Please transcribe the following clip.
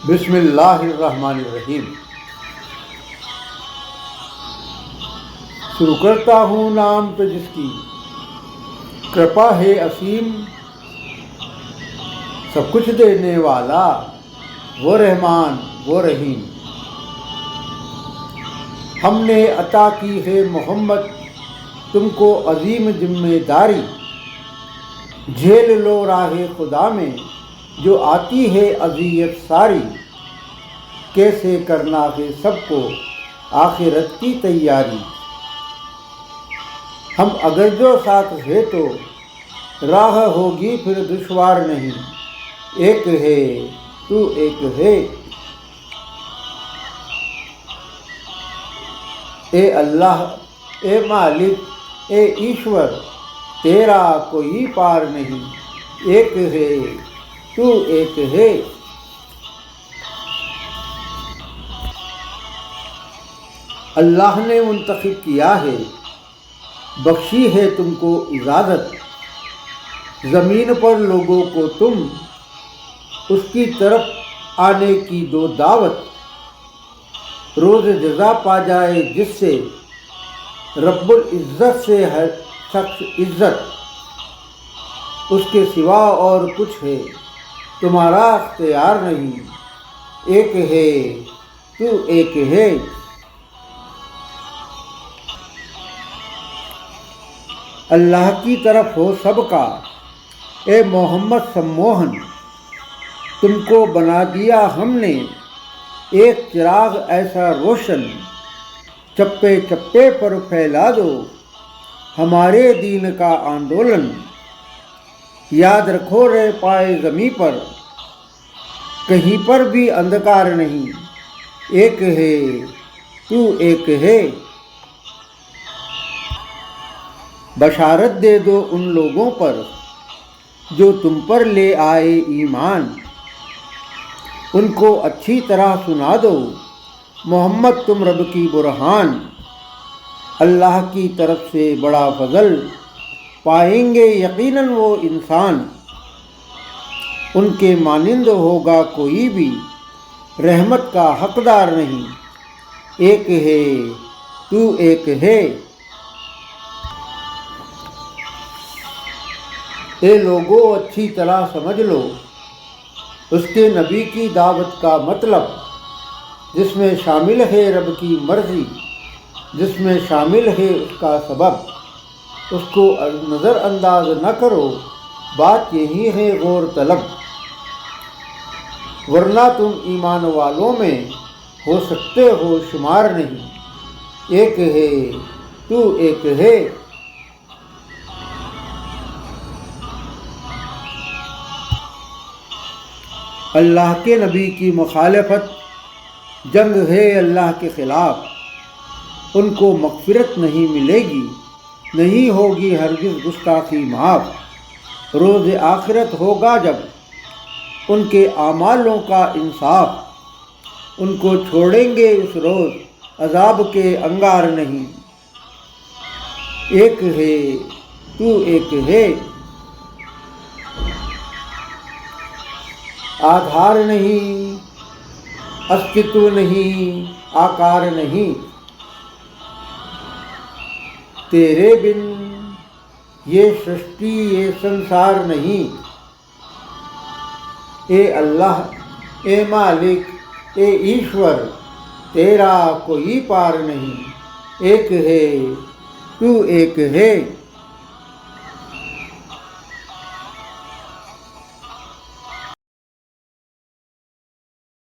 بسم اللہ الرحمن الرحیم۔ شروع کرتا ہوں نام پہ جس کی کرپا ہے اسیم، سب کچھ دینے والا وہ رحمان وہ رحیم۔ ہم نے عطا کی ہے محمد تم کو عظیم ذمہ داری، جھیل لو راہ خدا میں جو آتی ہے اذیت ساری، کیسے کرنا ہے سب کو آخرت کی تیاری۔ ہم اگر جو ساتھ ہے تو راہ ہوگی پھر دشوار نہیں، ایک ہے تو ایک ہے۔ اے اللہ اے مالک اے ایشور، تیرا کوئی پار نہیں، ایک ہے تو ایک ہے۔ اللہ نے منتخب کیا ہے، بخشی ہے تم کو اجازت، زمین پر لوگوں کو تم اس کی طرف آنے کی دو دعوت، روز جزا پا جائے جس سے رب العزت سے ہے سخت عزت، اس کے سوا اور کچھ ہے تمہارا اختیار نہیں، ایک ہے تو ایک ہے۔ اللہ کی طرف ہو سب کا اے محمد سموہن، تم کو بنا دیا ہم نے ایک چراغ ایسا روشن، چپے چپے پر پھیلا دو ہمارے دین کا آندولن، یاد رکھو رہ پائے زمیں پر کہیں پر بھی اندھکار نہیں، ایک ہے تو ایک ہے۔ بشارت دے دو ان لوگوں پر جو تم پر لے آئے ایمان، ان کو اچھی طرح سنا دو محمد تم رب کی برہان، اللہ کی طرف سے بڑا فضل پائیں گے یقیناً وہ انسان، ان کے مانند ہوگا کوئی بھی رحمت کا حقدار نہیں، ایک ہے تو ایک ہے۔ اے لوگو اچھی طرح سمجھ لو اس کے نبی کی دعوت کا مطلب، جس میں شامل ہے رب کی مرضی، جس میں شامل ہے اس کا سبب، اس کو نظر انداز نہ کرو، بات یہی ہے غور طلب، ورنہ تم ایمان والوں میں ہو سکتے ہو شمار نہیں، ایک ہے تو ایک ہے۔ اللہ کے نبی کی مخالفت جنگ ہے اللہ کے خلاف، ان کو مغفرت نہیں ملے گی، نہیں ہوگی ہرگز گستاخی معاف، روز آخرت ہوگا جب ان کے اعمالوں کا انصاف، ان کو چھوڑیں گے اس روز عذاب کے انگار نہیں، ایک ہے تو ایک ہے۔ آدھار نہیں، استتو نہیں، آکار نہیں، تیرے بن یہ سرشٹی یہ سنسار نہیں، اے اللہ اے مالک اے ایشور، تیرا کوئی پار نہیں، ایک ہے تو ایک ہے۔